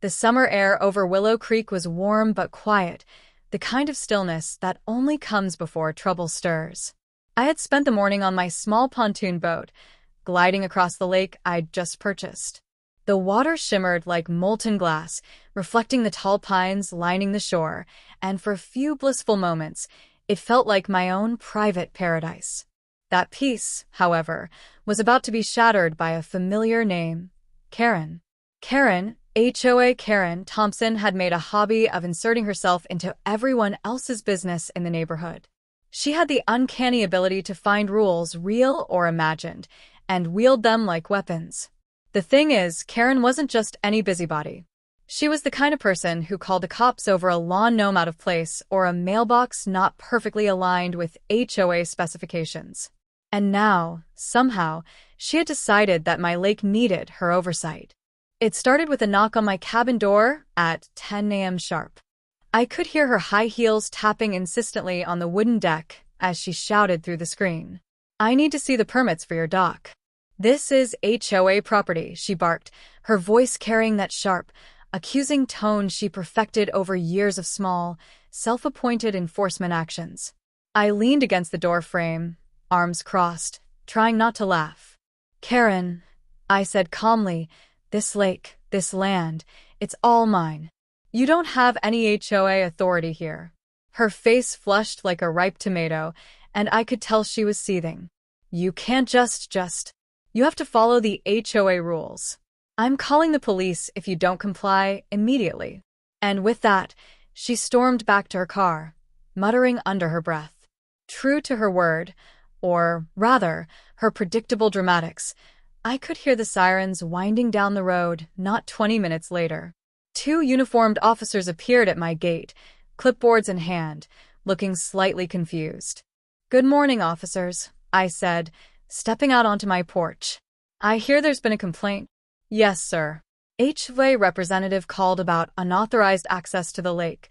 The summer air over Willow Creek was warm but quiet, the kind of stillness that only comes before trouble stirs. I had spent the morning on my small pontoon boat, gliding across the lake I'd just purchased. The water shimmered like molten glass, reflecting the tall pines lining the shore, and for a few blissful moments, it felt like my own private paradise. That peace, however, was about to be shattered by a familiar name, Karen. Karen, HOA Karen Thompson, had made a hobby of inserting herself into everyone else's business in the neighborhood. She had the uncanny ability to find rules, real or imagined, and wield them like weapons. The thing is, Karen wasn't just any busybody. She was the kind of person who called the cops over a lawn gnome out of place or a mailbox not perfectly aligned with HOA specifications. And now, somehow, she had decided that my lake needed her oversight. It started with a knock on my cabin door at 10 a.m. sharp. I could hear her high heels tapping insistently on the wooden deck as she shouted through the screen. "I need to see the permits for your dock." "This is HOA property," she barked, her voice carrying that sharp, accusing tone she perfected over years of small, self-appointed enforcement actions. I leaned against the door frame, arms crossed, trying not to laugh. "Karen," I said calmly, "this lake, this land, it's all mine. You don't have any HOA authority here." Her face flushed like a ripe tomato, and I could tell she was seething. "You can't just. You have to follow the HOA rules. I'm calling the police if you don't comply immediately." And with that, she stormed back to her car, muttering under her breath. True to her word, or rather, her predictable dramatics, I could hear the sirens winding down the road not 20 minutes later. 2 uniformed officers appeared at my gate, clipboards in hand, looking slightly confused. "Good morning, officers," I said, stepping out onto my porch. "I hear there's been a complaint." "Yes, sir." HOA representative called about unauthorized access to the lake,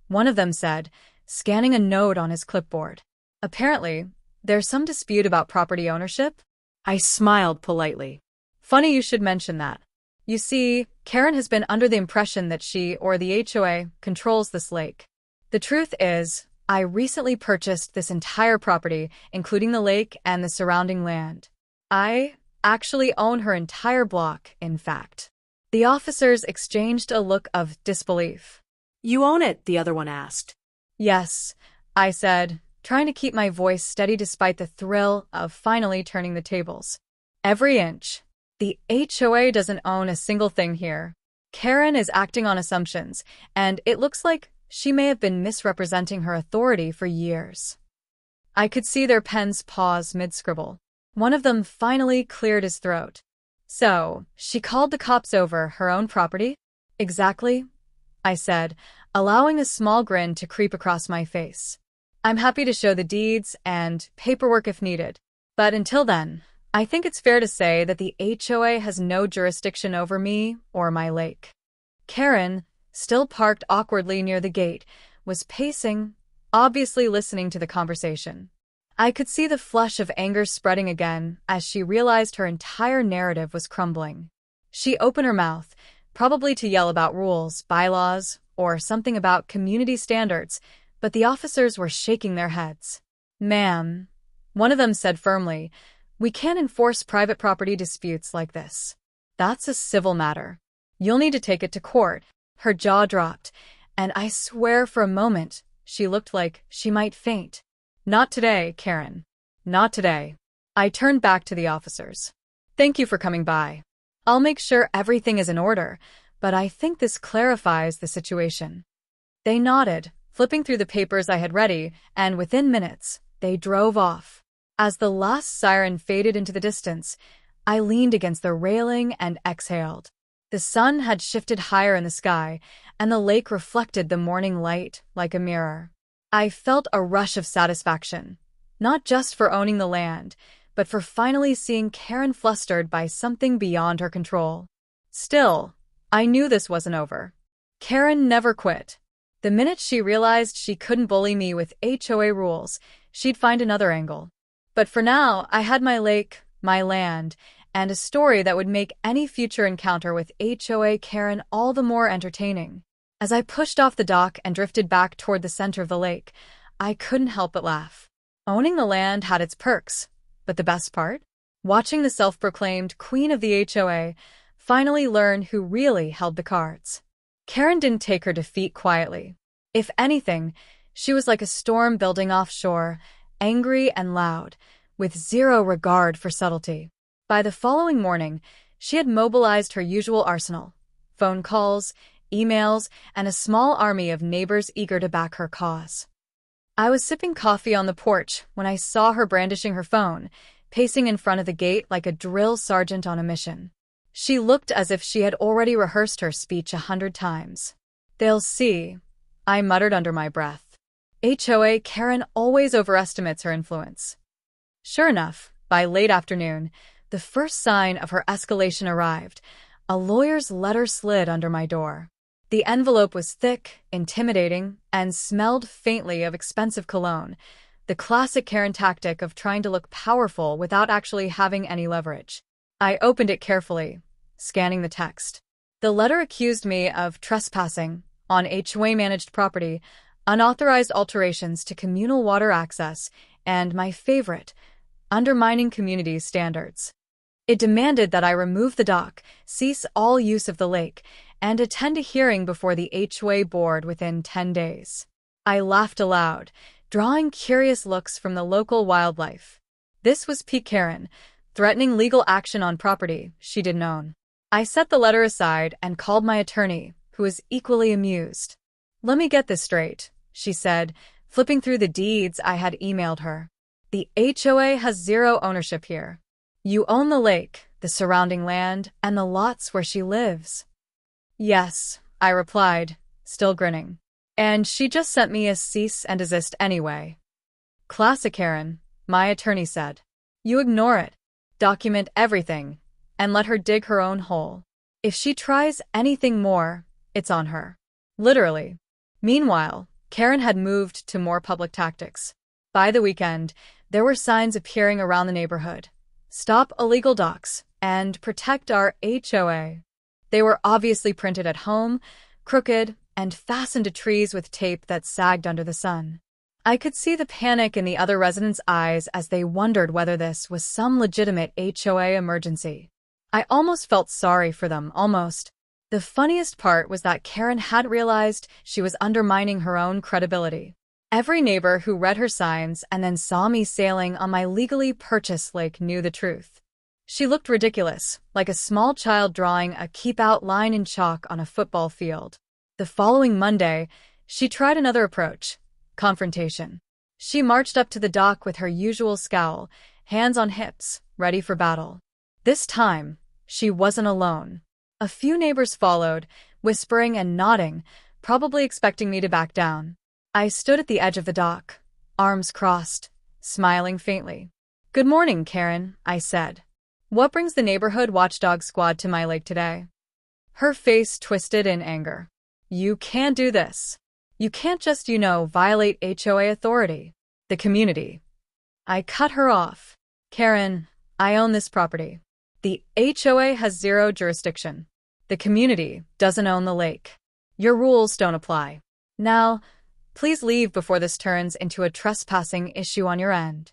one of them said, scanning a note on his clipboard. "Apparently, there's some dispute about property ownership?" I smiled politely. "Funny you should mention that. You see, Karen has been under the impression that she, or the HOA, controls this lake. The truth is, I recently purchased this entire property, including the lake and the surrounding land. I actually own her entire block, in fact." The officers exchanged a look of disbelief. "You own it?" the other one asked. "Yes," I said, trying to keep my voice steady despite the thrill of finally turning the tables. "Every inch. The HOA doesn't own a single thing here. Karen is acting on assumptions, and it looks like she may have been misrepresenting her authority for years." I could see their pens pause mid-scribble. One of them finally cleared his throat. "So, she called the cops over her own property?" "Exactly," I said, allowing a small grin to creep across my face. "I'm happy to show the deeds and paperwork if needed. But until then, I think it's fair to say that the HOA has no jurisdiction over me or my lake." Karen, still parked awkwardly near the gate, was pacing, obviously listening to the conversation. I could see the flush of anger spreading again as she realized her entire narrative was crumbling. She opened her mouth, probably to yell about rules, bylaws, or something about community standards, but the officers were shaking their heads. "Ma'am," one of them said firmly, "we can't enforce private property disputes like this. That's a civil matter. You'll need to take it to court." Her jaw dropped, and I swear for a moment she looked like she might faint. "Not today, Karen. Not today." I turned back to the officers. "Thank you for coming by. I'll make sure everything is in order, but I think this clarifies the situation." They nodded, flipping through the papers I had ready, and within minutes, they drove off. As the last siren faded into the distance, I leaned against the railing and exhaled. The sun had shifted higher in the sky, and the lake reflected the morning light like a mirror. I felt a rush of satisfaction, not just for owning the land, but for finally seeing Karen flustered by something beyond her control. Still, I knew this wasn't over. Karen never quit. The minute she realized she couldn't bully me with HOA rules, she'd find another angle. But for now, I had my lake, my land, and a story that would make any future encounter with HOA Karen all the more entertaining. As I pushed off the dock and drifted back toward the center of the lake, I couldn't help but laugh. Owning the land had its perks, but the best part? Watching the self-proclaimed queen of the HOA finally learn who really held the cards. Karen didn't take her defeat quietly. If anything, she was like a storm building offshore, angry and loud, with zero regard for subtlety. By the following morning, she had mobilized her usual arsenal: phone calls, emails, and a small army of neighbors eager to back her cause. I was sipping coffee on the porch when I saw her brandishing her phone, pacing in front of the gate like a drill sergeant on a mission. She looked as if she had already rehearsed her speech 100 times. "They'll see," I muttered under my breath. HOA Karen always overestimates her influence. Sure enough, by late afternoon, the first sign of her escalation arrived. A lawyer's letter slid under my door. The envelope was thick, intimidating, and smelled faintly of expensive cologne, the classic Karen tactic of trying to look powerful without actually having any leverage. I opened it carefully, scanning the text. The letter accused me of trespassing on HOA-managed property, unauthorized alterations to communal water access, and, my favorite, undermining community standards. It demanded that I remove the dock, cease all use of the lake, and attend a hearing before the HOA board within 10 days. I laughed aloud, drawing curious looks from the local wildlife. This was peak Karen, threatening legal action on property she didn't own. I set the letter aside and called my attorney, who was equally amused. "Let me get this straight," she said, flipping through the deeds I had emailed her. "The HOA has zero ownership here. You own the lake, the surrounding land, and the lots where she lives." "Yes," I replied, still grinning. "And she just sent me a cease and desist anyway." "Classic Karen," my attorney said. "You ignore it, document everything, and let her dig her own hole. If she tries anything more, it's on her." Literally. Meanwhile, Karen had moved to more public tactics. By the weekend, there were signs appearing around the neighborhood: "Stop illegal docks," and "Protect our HOA." They were obviously printed at home, crooked, and fastened to trees with tape that sagged under the sun. I could see the panic in the other residents' eyes as they wondered whether this was some legitimate HOA emergency. I almost felt sorry for them, almost. The funniest part was that Karen had realized she was undermining her own credibility. Every neighbor who read her signs and then saw me sailing on my legally purchased lake knew the truth. She looked ridiculous, like a small child drawing a keep-out line in chalk on a football field. The following Monday, she tried another approach: confrontation. She marched up to the dock with her usual scowl, hands on hips, ready for battle. This time, she wasn't alone. A few neighbors followed, whispering and nodding, probably expecting me to back down. I stood at the edge of the dock, arms crossed, smiling faintly. "Good morning, Karen," I said. "What brings the neighborhood watchdog squad to my lake today?" Her face twisted in anger. "You can't do this. You can't just, violate HOA authority. The community." I cut her off. "Karen, I own this property. The HOA has zero jurisdiction. The community doesn't own the lake. Your rules don't apply. Now, please leave before this turns into a trespassing issue on your end."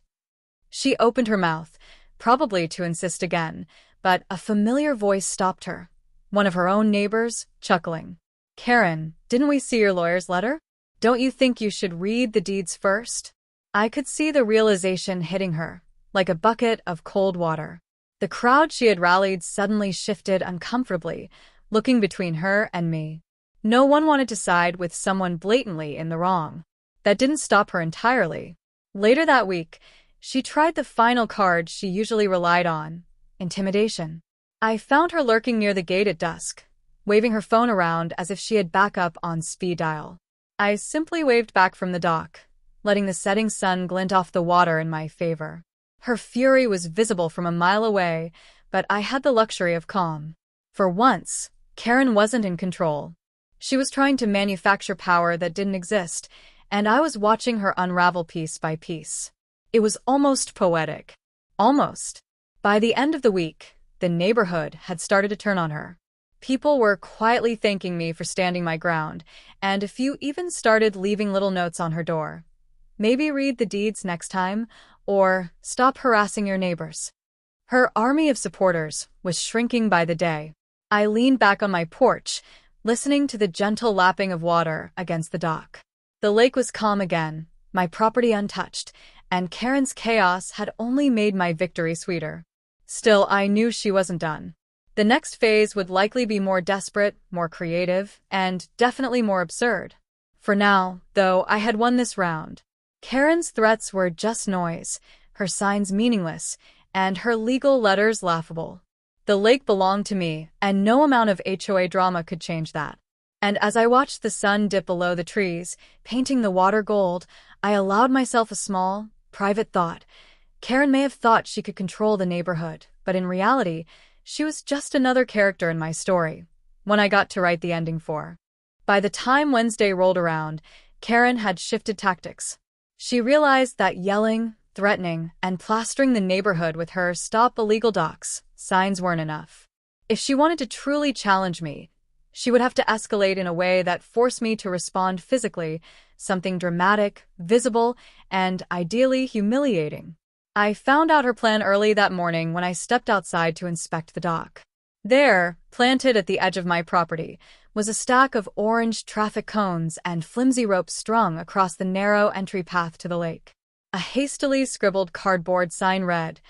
She opened her mouth, probably to insist again, but a familiar voice stopped her. One of her own neighbors, chuckling. "Karen, didn't we see your lawyer's letter? Don't you think you should read the deeds first?" I could see the realization hitting her, like a bucket of cold water. The crowd she had rallied suddenly shifted uncomfortably, looking between her and me. No one wanted to side with someone blatantly in the wrong. That didn't stop her entirely. Later that week, she tried the final card she usually relied on: intimidation. I found her lurking near the gate at dusk, waving her phone around as if she had backup on speed dial. I simply waved back from the dock, letting the setting sun glint off the water in my favor. Her fury was visible from a mile away, but I had the luxury of calm. For once, Karen wasn't in control. She was trying to manufacture power that didn't exist, and I was watching her unravel piece by piece. It was almost poetic. Almost. By the end of the week, the neighborhood had started to turn on her. People were quietly thanking me for standing my ground, and a few even started leaving little notes on her door. Maybe read the deeds next time, or stop harassing your neighbors. Her army of supporters was shrinking by the day. I leaned back on my porch, listening to the gentle lapping of water against the dock. The lake was calm again, my property untouched, and Karen's chaos had only made my victory sweeter. Still, I knew she wasn't done. The next phase would likely be more desperate, more creative, and definitely more absurd. For now, though, I had won this round. Karen's threats were just noise, her signs meaningless, and her legal letters laughable. The lake belonged to me, and no amount of HOA drama could change that. And as I watched the sun dip below the trees, painting the water gold, I allowed myself a small, private thought. Karen may have thought she could control the neighborhood, but in reality, she was just another character in my story, one I got to write the ending for. By the time Wednesday rolled around, Karen had shifted tactics. She realized that yelling, threatening, and plastering the neighborhood with her "stop illegal docks" signs weren't enough. If she wanted to truly challenge me, she would have to escalate in a way that forced me to respond physically, something dramatic, visible, and ideally humiliating. I found out her plan early that morning when I stepped outside to inspect the dock. There, planted at the edge of my property, was a stack of orange traffic cones and flimsy ropes strung across the narrow entry path to the lake. A hastily scribbled cardboard sign read,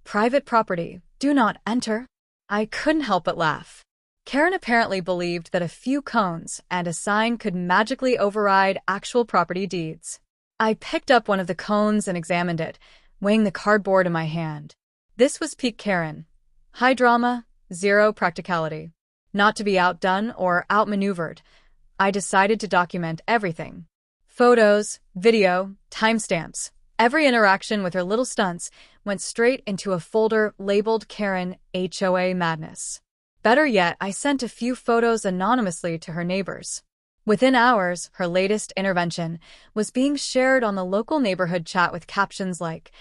"Private property, do not enter." I couldn't help but laugh. Karen apparently believed that a few cones and a sign could magically override actual property deeds. I picked up one of the cones and examined it, weighing the cardboard in my hand. This was peak Karen. High drama, zero practicality. Not to be outdone or outmaneuvered, I decided to document everything. Photos, video, timestamps. Every interaction with her little stunts went straight into a folder labeled Karen HOA Madness. Better yet, I sent a few photos anonymously to her neighbors. Within hours, her latest intervention was being shared on the local neighborhood chat with captions like,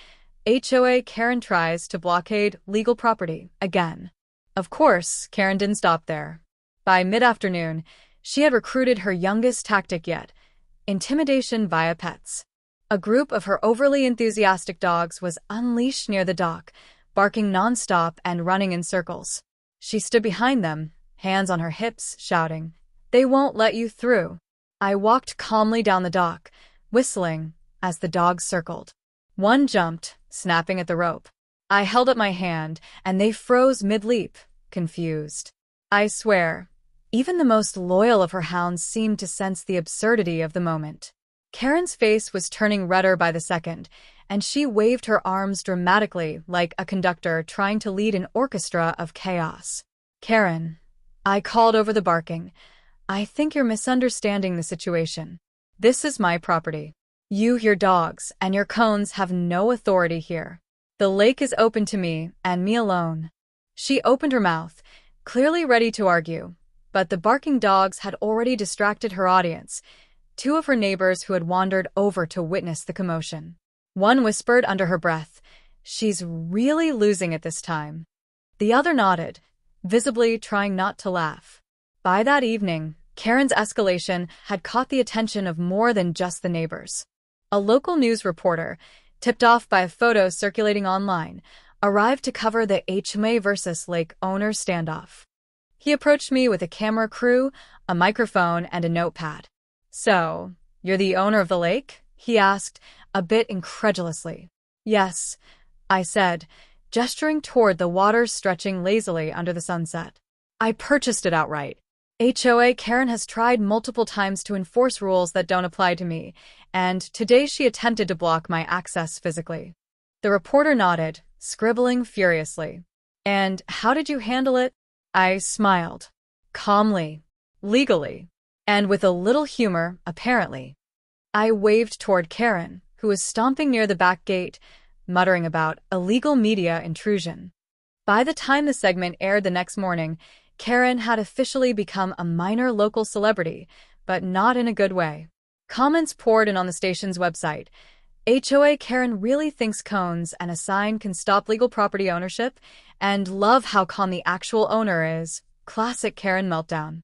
"HOA Karen tries to blockade legal property again." Of course, Karen didn't stop there. By mid-afternoon, she had recruited her youngest tactic yet, intimidation via pets. A group of her overly enthusiastic dogs was unleashed near the dock, barking nonstop and running in circles. She stood behind them, hands on her hips, shouting, "They won't let you through." I walked calmly down the dock, whistling, as the dogs circled. One jumped, snapping at the rope. I held up my hand, and they froze mid-leap, confused. I swear, even the most loyal of her hounds seemed to sense the absurdity of the moment. Karen's face was turning redder by the second, and she waved her arms dramatically like a conductor trying to lead an orchestra of chaos. "Karen," I called over the barking, "I think you're misunderstanding the situation. This is my property. You, your dogs, and your cones have no authority here. The lake is open to me, and me alone." She opened her mouth, clearly ready to argue, but the barking dogs had already distracted her audience, two of her neighbors who had wandered over to witness the commotion. One whispered under her breath, "She's really losing it this time." The other nodded, visibly trying not to laugh. By that evening, Karen's escalation had caught the attention of more than just the neighbors. A local news reporter, tipped off by a photo circulating online, arrived to cover the HOA versus lake owners standoff. He approached me with a camera crew, a microphone, and a notepad. "So, you're the owner of the lake?" he asked, a bit incredulously. "Yes," I said, gesturing toward the water stretching lazily under the sunset. "I purchased it outright. HOA Karen has tried multiple times to enforce rules that don't apply to me, and today she attempted to block my access physically." The reporter nodded, scribbling furiously. "And how did you handle it?" I smiled. "Calmly. Legally. And with a little humor, apparently." I waved toward Karen, who was stomping near the back gate, muttering about illegal media intrusion. By the time the segment aired the next morning, Karen had officially become a minor local celebrity, but not in a good way. Comments poured in on the station's website. HOA Karen really thinks cones and a sign can stop legal property ownership, and love how calm the actual owner is. Classic Karen meltdown.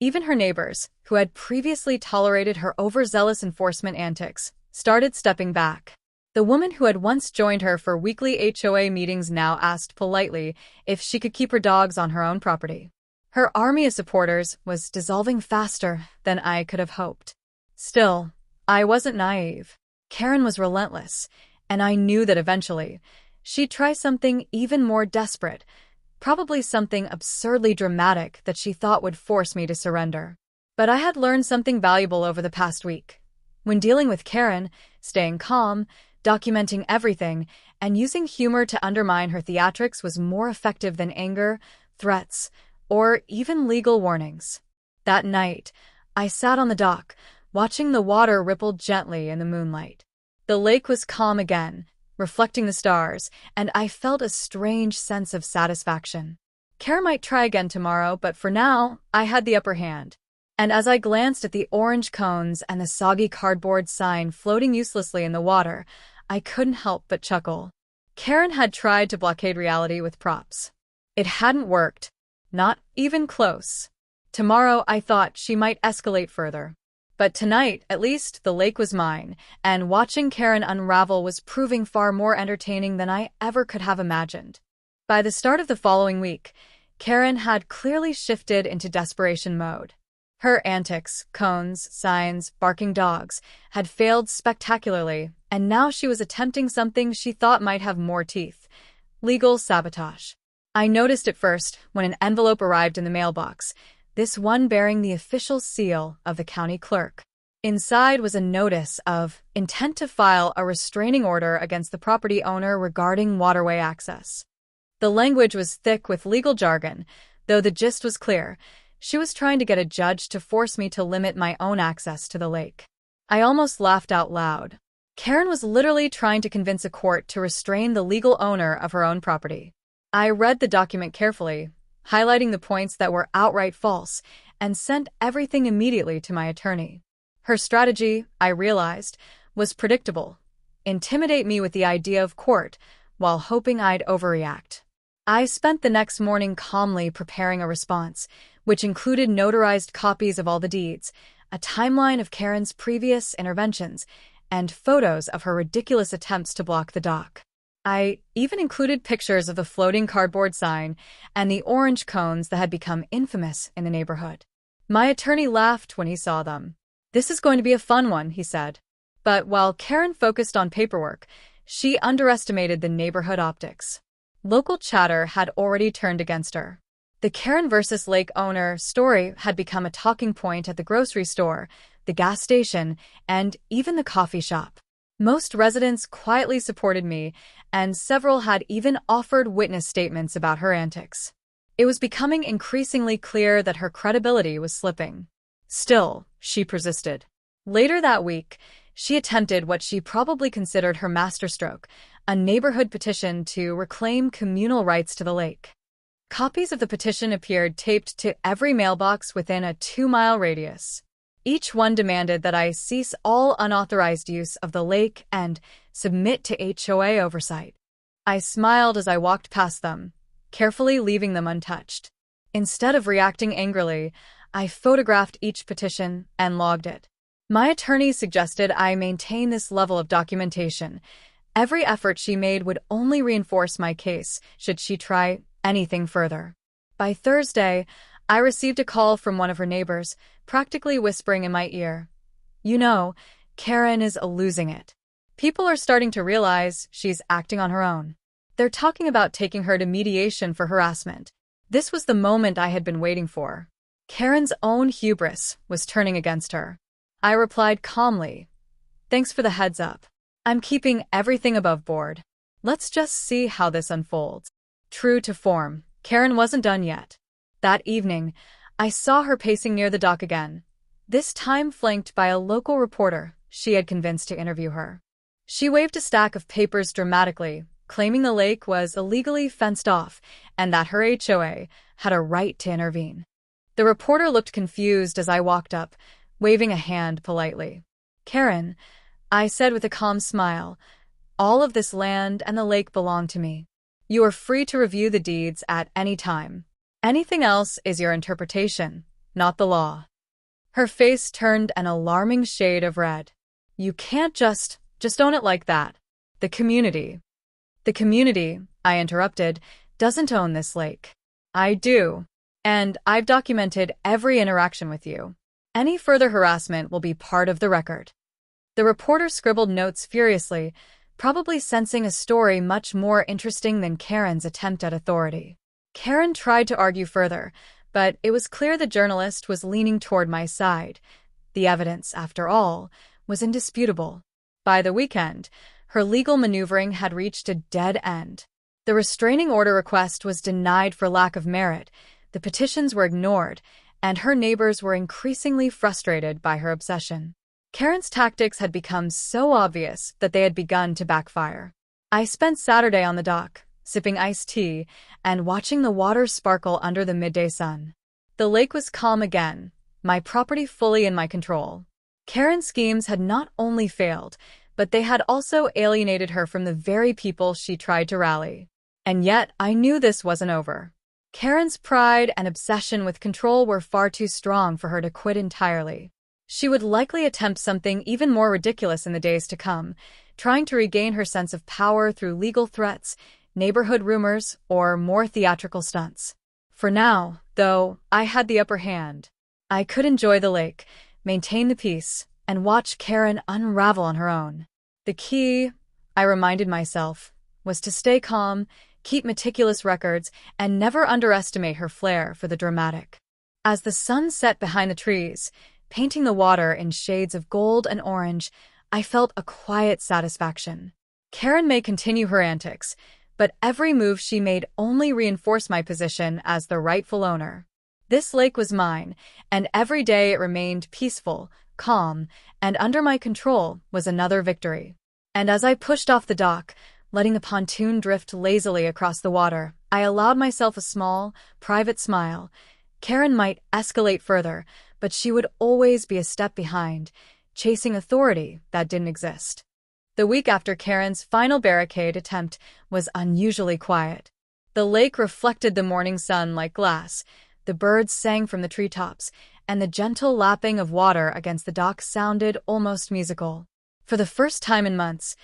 Even her neighbors, who had previously tolerated her overzealous enforcement antics, started stepping back. The woman who had once joined her for weekly HOA meetings now asked politely if she could keep her dogs on her own property. Her army of supporters was dissolving faster than I could have hoped. Still, I wasn't naive. Karen was relentless, and I knew that eventually she'd try something even more desperate, probably something absurdly dramatic that she thought would force me to surrender. But I had learned something valuable over the past week. When dealing with Karen, staying calm, documenting everything, and using humor to undermine her theatrics was more effective than anger, threats, or even legal warnings. That night, I sat on the dock, watching the water ripple gently in the moonlight. The lake was calm again, reflecting the stars, and I felt a strange sense of satisfaction. Karen might try again tomorrow, but for now, I had the upper hand. And as I glanced at the orange cones and the soggy cardboard sign floating uselessly in the water, I couldn't help but chuckle. Karen had tried to blockade reality with props. It hadn't worked. Not even close. Tomorrow, I thought she might escalate further. But tonight, at least, the lake was mine, and watching Karen unravel was proving far more entertaining than I ever could have imagined. By the start of the following week, Karen had clearly shifted into desperation mode. Her antics, cones, signs, barking dogs, had failed spectacularly, and now she was attempting something she thought might have more teeth: legal sabotage. I noticed it first when an envelope arrived in the mailbox, this one bearing the official seal of the county clerk. Inside was a notice of intent to file a restraining order against the property owner regarding waterway access. The language was thick with legal jargon, though the gist was clear. She was trying to get a judge to force me to limit my own access to the lake. I almost laughed out loud. Karen was literally trying to convince a court to restrain the legal owner of her own property. I read the document carefully, highlighting the points that were outright false, and sent everything immediately to my attorney. Her strategy, I realized, was predictable: intimidate me with the idea of court, while hoping I'd overreact. I spent the next morning calmly preparing a response, which included notarized copies of all the deeds, a timeline of Karen's previous interventions, and photos of her ridiculous attempts to block the dock. I even included pictures of the floating cardboard sign and the orange cones that had become infamous in the neighborhood. My attorney laughed when he saw them. "This is going to be a fun one," he said. But while Karen focused on paperwork, she underestimated the neighborhood optics. Local chatter had already turned against her. The Karen versus lake owner story had become a talking point at the grocery store, the gas station, and even the coffee shop. Most residents quietly supported me, and several had even offered witness statements about her antics. It was becoming increasingly clear that her credibility was slipping. Still, she persisted. Later that week, she attempted what she probably considered her masterstroke: a neighborhood petition to reclaim communal rights to the lake. Copies of the petition appeared taped to every mailbox within a 2-mile radius. Each one demanded that I cease all unauthorized use of the lake and submit to HOA oversight. I smiled as I walked past them, carefully leaving them untouched. Instead of reacting angrily, I photographed each petition and logged it. My attorney suggested I maintain this level of documentation. Every effort she made would only reinforce my case should she try anything further. By Thursday, I received a call from one of her neighbors, practically whispering in my ear, "You know, Karen is losing it. People are starting to realize she's acting on her own. They're talking about taking her to mediation for harassment." This was the moment I had been waiting for. Karen's own hubris was turning against her. I replied calmly, "Thanks for the heads up. I'm keeping everything above board. Let's just see how this unfolds." True to form, Karen wasn't done yet. That evening, I saw her pacing near the dock again, this time flanked by a local reporter she had convinced to interview her. She waved a stack of papers dramatically, claiming the lake was illegally fenced off and that her HOA had a right to intervene. The reporter looked confused as I walked up, waving a hand politely. "Karen, I said with a calm smile. All of this land and the lake belong to me. You are free to review the deeds at any time. Anything else is your interpretation, not the law. Her face turned an alarming shade of red. You can't just own it like that. The community. The community, I interrupted, doesn't own this lake. I do. And I've documented every interaction with you. Any further harassment will be part of the record. The reporter scribbled notes furiously, probably sensing a story much more interesting than Karen's attempt at authority. Karen tried to argue further, but it was clear the journalist was leaning toward my side. The evidence, after all, was indisputable. By the weekend, her legal maneuvering had reached a dead end. The restraining order request was denied for lack of merit, the petitions were ignored, and her neighbors were increasingly frustrated by her obsession. Karen's tactics had become so obvious that they had begun to backfire. I spent Saturday on the dock, sipping iced tea and watching the water sparkle under the midday sun. The lake was calm again, my property fully in my control. Karen's schemes had not only failed, but they had also alienated her from the very people she tried to rally. And yet, I knew this wasn't over. Karen's pride and obsession with control were far too strong for her to quit entirely. She would likely attempt something even more ridiculous in the days to come, trying to regain her sense of power through legal threats, neighborhood rumors, or more theatrical stunts. For now, though, I had the upper hand. I could enjoy the lake, maintain the peace, and watch Karen unravel on her own. The key, I reminded myself, was to stay calm, keep meticulous records, and never underestimate her flair for the dramatic. As the sun set behind the trees, painting the water in shades of gold and orange, I felt a quiet satisfaction. Karen may continue her antics, but every move she made only reinforced my position as the rightful owner. This lake was mine, and every day it remained peaceful, calm, and under my control was another victory. And as I pushed off the dock, letting the pontoon drift lazily across the water, I allowed myself a small, private smile. Karen might escalate further, but she would always be a step behind, chasing authority that didn't exist. The week after Karen's final barricade attempt was unusually quiet. The lake reflected the morning sun like glass, the birds sang from the treetops, and the gentle lapping of water against the dock sounded almost musical. For the first time in months,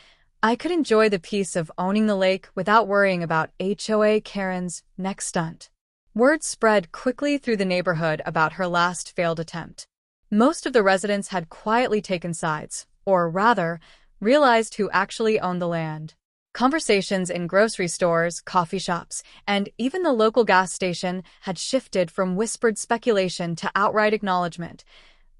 I could enjoy the peace of owning the lake without worrying about HOA Karen's next stunt. Word spread quickly through the neighborhood about her last failed attempt. Most of the residents had quietly taken sides, or rather, realized who actually owned the land. Conversations in grocery stores, coffee shops, and even the local gas station had shifted from whispered speculation to outright acknowledgement.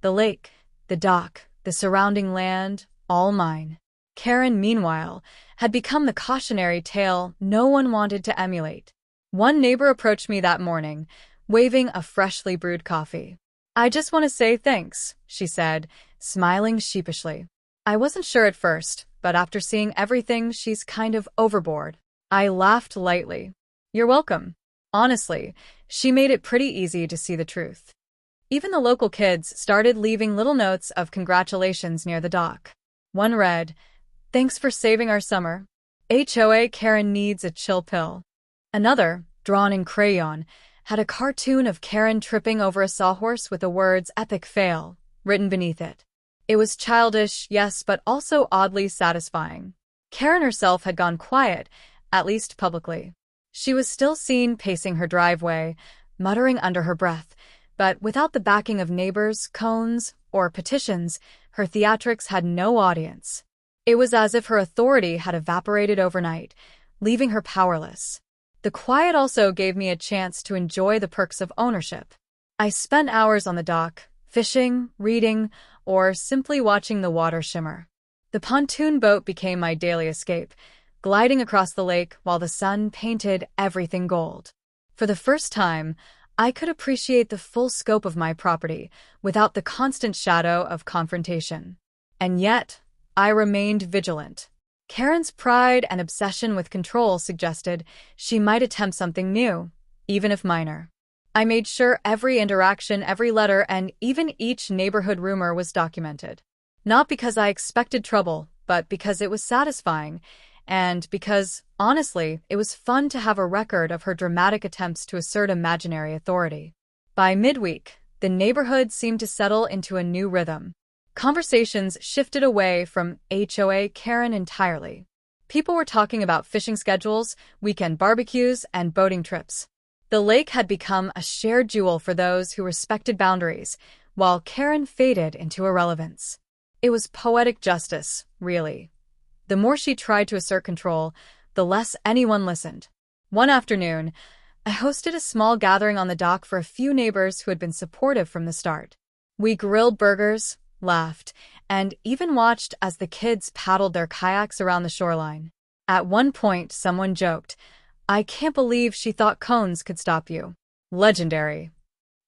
The lake, the dock, the surrounding land, all mine. Karen, meanwhile, had become the cautionary tale no one wanted to emulate. One neighbor approached me that morning, waving a freshly brewed coffee. "I just want to say thanks," she said, smiling sheepishly. I wasn't sure at first, but after seeing everything, she's kind of overboard. I laughed lightly. "You're welcome." Honestly, she made it pretty easy to see the truth. Even the local kids started leaving little notes of congratulations near the dock. One read, "Thanks for saving our summer. HOA Karen needs a chill pill." Another, drawn in crayon, had a cartoon of Karen tripping over a sawhorse with the words "epic fail" written beneath it. It was childish, yes, but also oddly satisfying. Karen herself had gone quiet, at least publicly. She was still seen pacing her driveway, muttering under her breath, but without the backing of neighbors, cones, or petitions, her theatrics had no audience. It was as if her authority had evaporated overnight, leaving her powerless. The quiet also gave me a chance to enjoy the perks of ownership. I spent hours on the dock, fishing, reading, or simply watching the water shimmer. The pontoon boat became my daily escape, gliding across the lake while the sun painted everything gold. For the first time, I could appreciate the full scope of my property without the constant shadow of confrontation. And yet, I remained vigilant. Karen's pride and obsession with control suggested she might attempt something new, even if minor. I made sure every interaction, every letter, and even each neighborhood rumor was documented. Not because I expected trouble, but because it was satisfying, and because, honestly, it was fun to have a record of her dramatic attempts to assert imaginary authority. By midweek, the neighborhood seemed to settle into a new rhythm. Conversations shifted away from HOA Karen entirely. People were talking about fishing schedules, weekend barbecues, and boating trips. The lake had become a shared jewel for those who respected boundaries, while Karen faded into irrelevance. It was poetic justice, really. The more she tried to assert control, the less anyone listened. One afternoon, I hosted a small gathering on the dock for a few neighbors who had been supportive from the start. We grilled burgers, laughed, and even watched as the kids paddled their kayaks around the shoreline. At one point, someone joked, "I can't believe she thought cones could stop you." Legendary.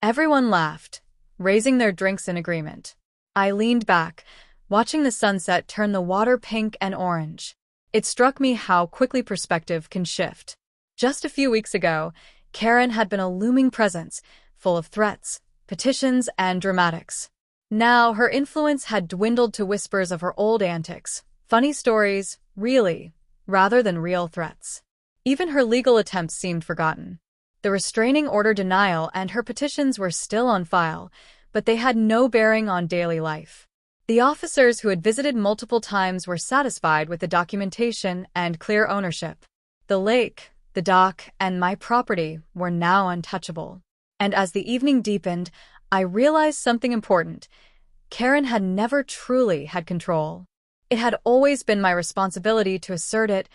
Everyone laughed, raising their drinks in agreement. I leaned back, watching the sunset turn the water pink and orange. It struck me how quickly perspective can shift. Just a few weeks ago, Karen had been a looming presence, full of threats, petitions, and dramatics. Now, her influence had dwindled to whispers of her old antics, funny stories, really, rather than real threats. Even her legal attempts seemed forgotten. The restraining order denial and her petitions were still on file, but they had no bearing on daily life. The officers who had visited multiple times were satisfied with the documentation and clear ownership. The lake, the dock, and my property were now untouchable. And as the evening deepened, I realized something important. Karen had never truly had control. It had always been my responsibility to assert it,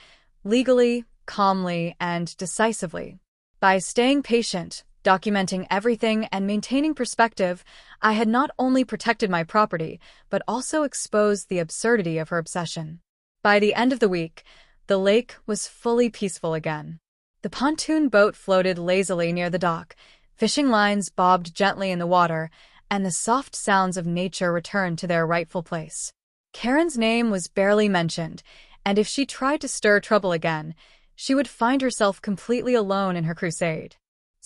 legally, calmly, and decisively. By staying patient, documenting everything, and maintaining perspective, I had not only protected my property, but also exposed the absurdity of her obsession. By the end of the week, the lake was fully peaceful again. The pontoon boat floated lazily near the dock, fishing lines bobbed gently in the water, and the soft sounds of nature returned to their rightful place. Karen's name was barely mentioned, and if she tried to stir trouble again, she would find herself completely alone in her crusade.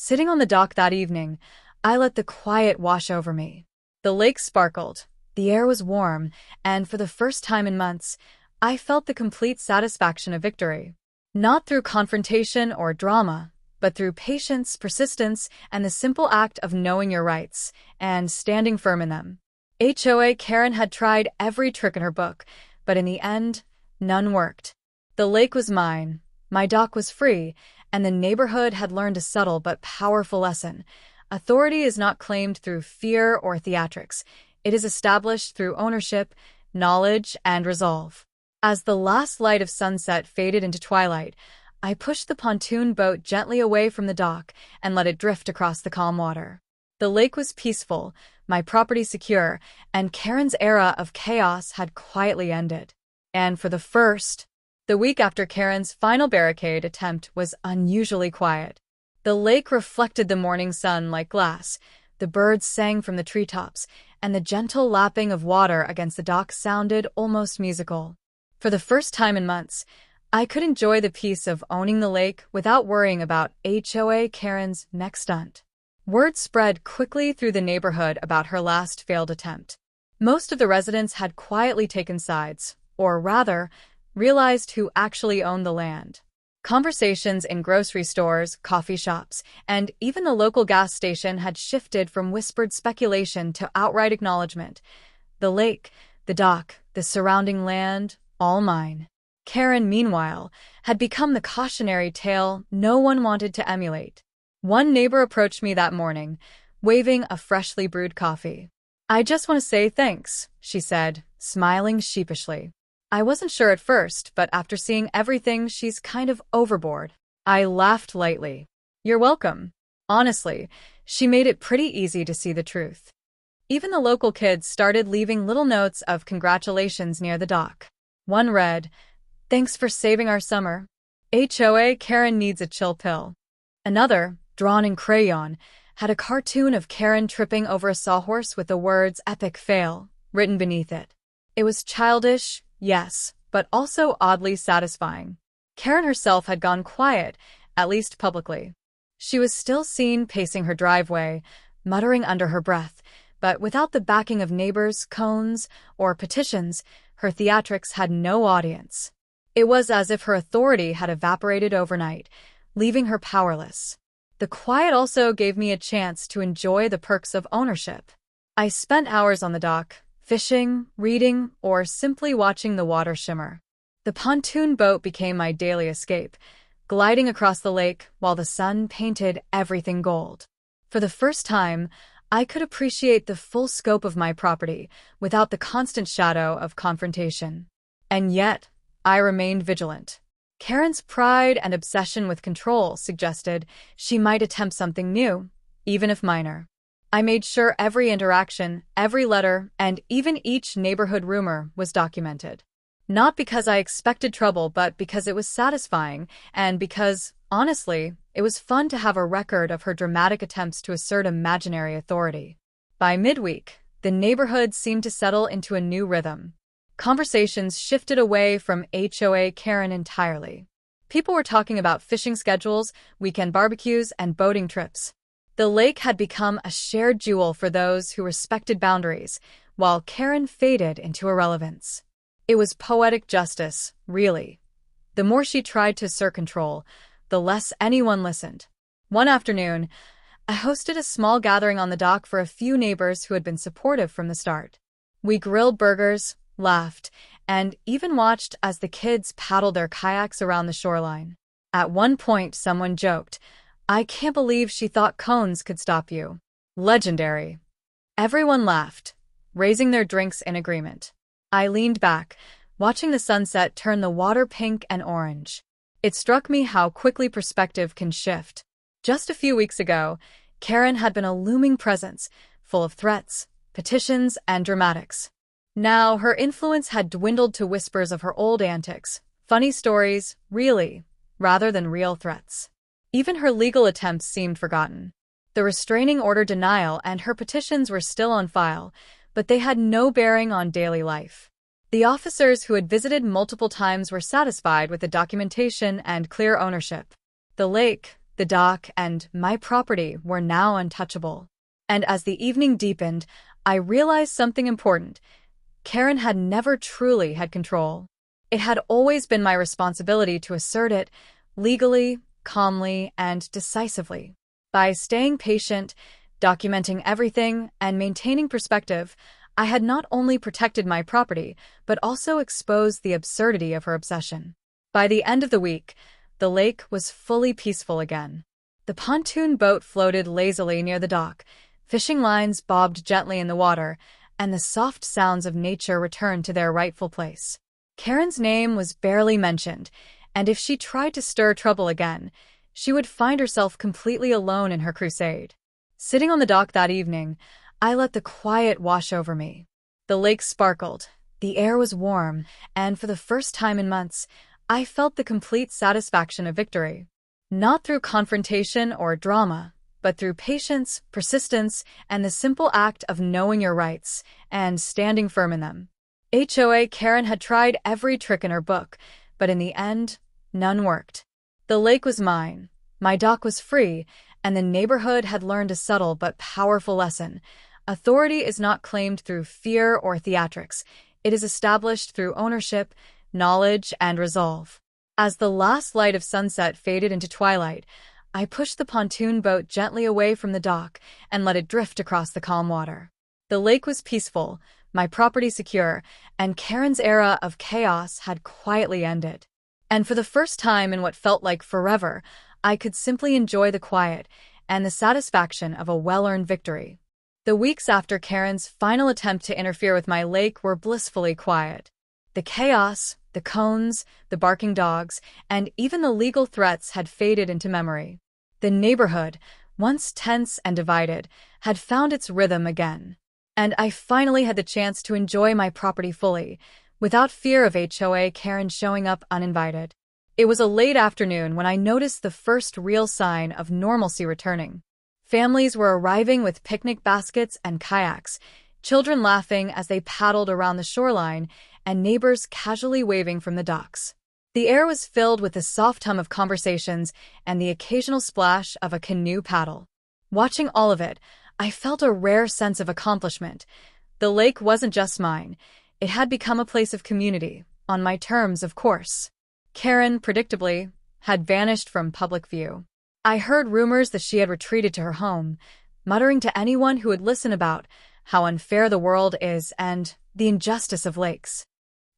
Sitting on the dock that evening, I let the quiet wash over me. The lake sparkled, the air was warm, and for the first time in months, I felt the complete satisfaction of victory. Not through confrontation or drama, but through patience, persistence, and the simple act of knowing your rights and standing firm in them. HOA Karen had tried every trick in her book, but in the end, none worked. The lake was mine, my dock was free, and the neighborhood had learned a subtle but powerful lesson. Authority is not claimed through fear or theatrics. It is established through ownership, knowledge, and resolve. As the last light of sunset faded into twilight, I pushed the pontoon boat gently away from the dock and let it drift across the calm water. The lake was peaceful, my property secure, and Karen's era of chaos had quietly ended. And for the week after Karen's final barricade attempt was unusually quiet. The lake reflected the morning sun like glass, the birds sang from the treetops, and the gentle lapping of water against the dock sounded almost musical. For the first time in months, I could enjoy the peace of owning the lake without worrying about HOA Karen's next stunt. Word spread quickly through the neighborhood about her last failed attempt. Most of the residents had quietly taken sides, or rather, realized who actually owned the land. Conversations in grocery stores, coffee shops, and even the local gas station had shifted from whispered speculation to outright acknowledgement. The lake, the dock, the surrounding land, all mine. Karen, meanwhile, had become the cautionary tale no one wanted to emulate. One neighbor approached me that morning, waving a freshly brewed coffee. "I just want to say thanks," she said, smiling sheepishly. "I wasn't sure at first, but after seeing everything, she's kind of overboard." I laughed lightly. "You're welcome." Honestly, she made it pretty easy to see the truth. Even the local kids started leaving little notes of congratulations near the dock. One read, "Thanks for saving our summer. HOA Karen needs a chill pill." Another, drawn in crayon, had a cartoon of Karen tripping over a sawhorse with the words "epic fail" written beneath it. It was childish, yes, but also oddly satisfying. Karen herself had gone quiet, at least publicly. She was still seen pacing her driveway, muttering under her breath, But without the backing of neighbors, cones, or petitions, her theatrics had no audience. It was as if her authority had evaporated overnight, leaving her powerless. The quiet also gave me a chance to enjoy the perks of ownership. I spent hours on the dock, fishing, reading, or simply watching the water shimmer. The pontoon boat became my daily escape, gliding across the lake while the sun painted everything gold. For the first time, I could appreciate the full scope of my property without the constant shadow of confrontation. And yet, I remained vigilant. Karen's pride and obsession with control suggested she might attempt something new, even if minor. I made sure every interaction, every letter, and even each neighborhood rumor was documented. Not because I expected trouble, but because it was satisfying, and because, honestly, it was fun to have a record of her dramatic attempts to assert imaginary authority. By midweek, the neighborhood seemed to settle into a new rhythm. Conversations shifted away from HOA Karen entirely. People were talking about fishing schedules, weekend barbecues, and boating trips. The lake had become a shared jewel for those who respected boundaries, while Karen faded into irrelevance. It was poetic justice, really. The more she tried to assert control, the less anyone listened. One afternoon, I hosted a small gathering on the dock for a few neighbors who had been supportive from the start. We grilled burgers, laughed, and even watched as the kids paddled their kayaks around the shoreline. At one point, someone joked, "I can't believe she thought cones could stop you." Legendary. Everyone laughed, raising their drinks in agreement. I leaned back, watching the sunset turn the water pink and orange. It struck me how quickly perspective can shift. Just a few weeks ago, Karen had been a looming presence, full of threats, petitions, and dramatics. Now, her influence had dwindled to whispers of her old antics, funny stories, really, rather than real threats. Even her legal attempts seemed forgotten. The restraining order denial and her petitions were still on file, but they had no bearing on daily life. The officers who had visited multiple times were satisfied with the documentation and clear ownership. The lake, the dock, and my property were now untouchable. And as the evening deepened, I realized something important. Karen had never truly had control. It had always been my responsibility to assert it, legally, calmly, and decisively. By staying patient, documenting everything, and maintaining perspective, I had not only protected my property, but also exposed the absurdity of her obsession. By the end of the week, the lake was fully peaceful again. The pontoon boat floated lazily near the dock, fishing lines bobbed gently in the water, and the soft sounds of nature returned to their rightful place. Karen's name was barely mentioned, and if she tried to stir trouble again, she would find herself completely alone in her crusade. Sitting on the dock that evening, I let the quiet wash over me. The lake sparkled, the air was warm, and for the first time in months, I felt the complete satisfaction of victory. Not through confrontation or drama, but through patience, persistence, and the simple act of knowing your rights and standing firm in them. HOA Karen had tried every trick in her book, but in the end, none worked. The lake was mine, my dock was free, and the neighborhood had learned a subtle but powerful lesson. Authority is not claimed through fear or theatrics. It is established through ownership, knowledge, and resolve. As the last light of sunset faded into twilight, I pushed the pontoon boat gently away from the dock and let it drift across the calm water. The lake was peaceful, my property secure, and Karen's era of chaos had quietly ended. And for the first time in what felt like forever, I could simply enjoy the quiet and the satisfaction of a well-earned victory. The weeks after Karen's final attempt to interfere with my lake were blissfully quiet. The chaos, the cones, the barking dogs, and even the legal threats had faded into memory. The neighborhood, once tense and divided, had found its rhythm again. And I finally had the chance to enjoy my property fully, without fear of HOA Karen showing up uninvited. It was a late afternoon when I noticed the first real sign of normalcy returning. Families were arriving with picnic baskets and kayaks, children laughing as they paddled around the shoreline, and neighbors casually waving from the docks. The air was filled with the soft hum of conversations and the occasional splash of a canoe paddle. Watching all of it, I felt a rare sense of accomplishment. The lake wasn't just mine. It had become a place of community, on my terms, of course. Karen, predictably, had vanished from public view. I heard rumors that she had retreated to her home, muttering to anyone who would listen about how unfair the world is and the injustice of lakes.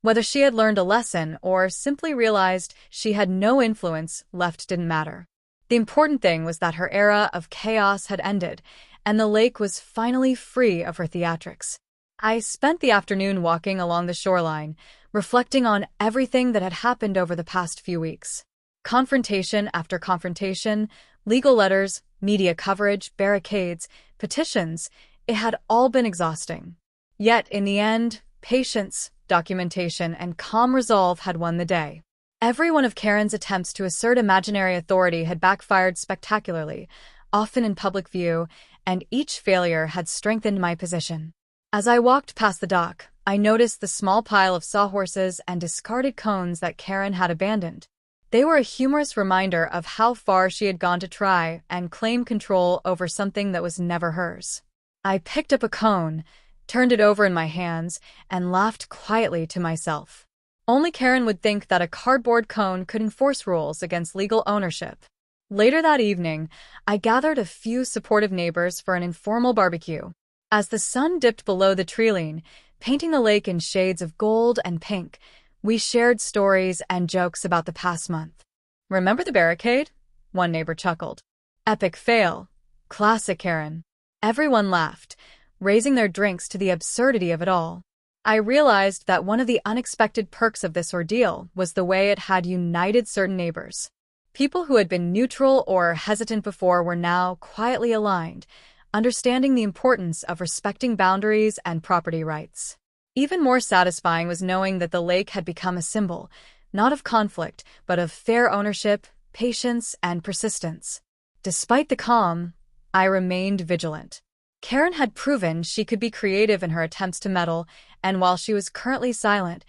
Whether she had learned a lesson or simply realized she had no influence left didn't matter. The important thing was that her era of chaos had ended, and the lake was finally free of her theatrics. I spent the afternoon walking along the shoreline, reflecting on everything that had happened over the past few weeks. Confrontation after confrontation, legal letters, media coverage, barricades, petitions, it had all been exhausting. Yet, in the end, patience, documentation, and calm resolve had won the day. Every one of Karen's attempts to assert imaginary authority had backfired spectacularly, often in public view, and each failure had strengthened my position. As I walked past the dock, I noticed the small pile of sawhorses and discarded cones that Karen had abandoned. They were a humorous reminder of how far she had gone to try and claim control over something that was never hers. I picked up a cone, turned it over in my hands, and laughed quietly to myself. Only Karen would think that a cardboard cone could enforce rules against legal ownership. Later that evening, I gathered a few supportive neighbors for an informal barbecue. As the sun dipped below the treeline, painting the lake in shades of gold and pink, we shared stories and jokes about the past month. "Remember the barricade?" one neighbor chuckled. "Epic fail. Classic Karen." Everyone laughed, raising their drinks to the absurdity of it all. I realized that one of the unexpected perks of this ordeal was the way it had united certain neighbors. People who had been neutral or hesitant before were now quietly aligned, understanding the importance of respecting boundaries and property rights. Even more satisfying was knowing that the lake had become a symbol, not of conflict, but of fair ownership, patience, and persistence. Despite the calm, I remained vigilant. Karen had proven she could be creative in her attempts to meddle, and while she was currently silent,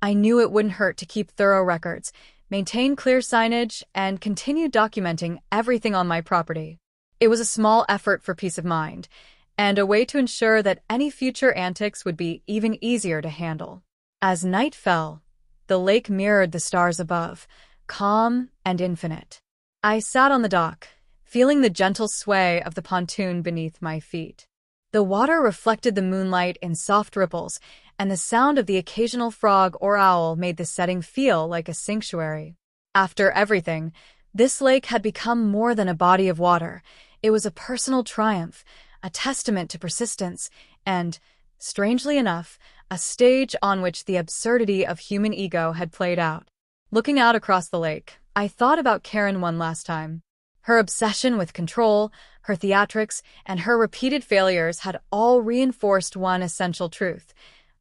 I knew it wouldn't hurt to keep thorough records, maintain clear signage, and continue documenting everything on my property. It was a small effort for peace of mind, and a way to ensure that any future antics would be even easier to handle. As night fell, the lake mirrored the stars above, calm and infinite. I sat on the dock, feeling the gentle sway of the pontoon beneath my feet. The water reflected the moonlight in soft ripples, and the sound of the occasional frog or owl made the setting feel like a sanctuary. After everything, this lake had become more than a body of water. It was a personal triumph, a testament to persistence, and, strangely enough, a stage on which the absurdity of human ego had played out. Looking out across the lake, I thought about Karen one last time. Her obsession with control, her theatrics, and her repeated failures had all reinforced one essential truth.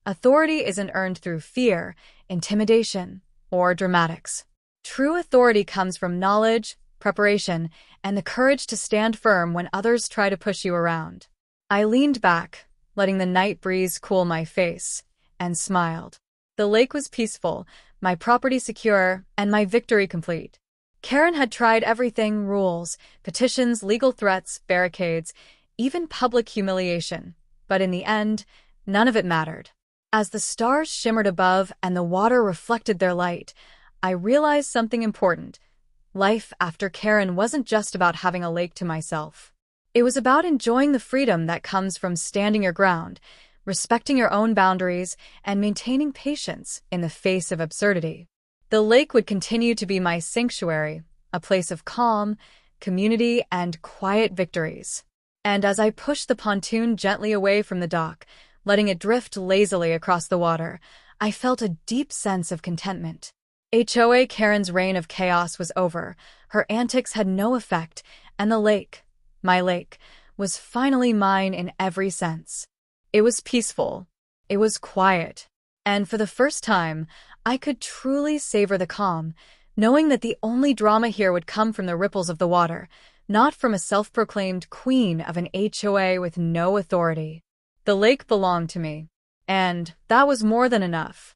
Authority isn't earned through fear, intimidation, or dramatics. True authority comes from knowledge, preparation, and the courage to stand firm when others try to push you around. I leaned back, letting the night breeze cool my face, and smiled. The lake was peaceful, my property secure, and my victory complete. Karen had tried everything: rules, petitions, legal threats, barricades, even public humiliation. But in the end, none of it mattered. As the stars shimmered above and the water reflected their light, I realized something important. Life after Karen wasn't just about having a lake to myself. It was about enjoying the freedom that comes from standing your ground, respecting your own boundaries, and maintaining patience in the face of absurdity. The lake would continue to be my sanctuary, a place of calm, community, and quiet victories. And as I pushed the pontoon gently away from the dock, letting it drift lazily across the water, I felt a deep sense of contentment. HOA Karen's reign of chaos was over, her antics had no effect, and the lake, my lake, was finally mine in every sense. It was peaceful, it was quiet, and for the first time, I could truly savor the calm, knowing that the only drama here would come from the ripples of the water, not from a self-proclaimed queen of an HOA with no authority. The lake belonged to me, and that was more than enough.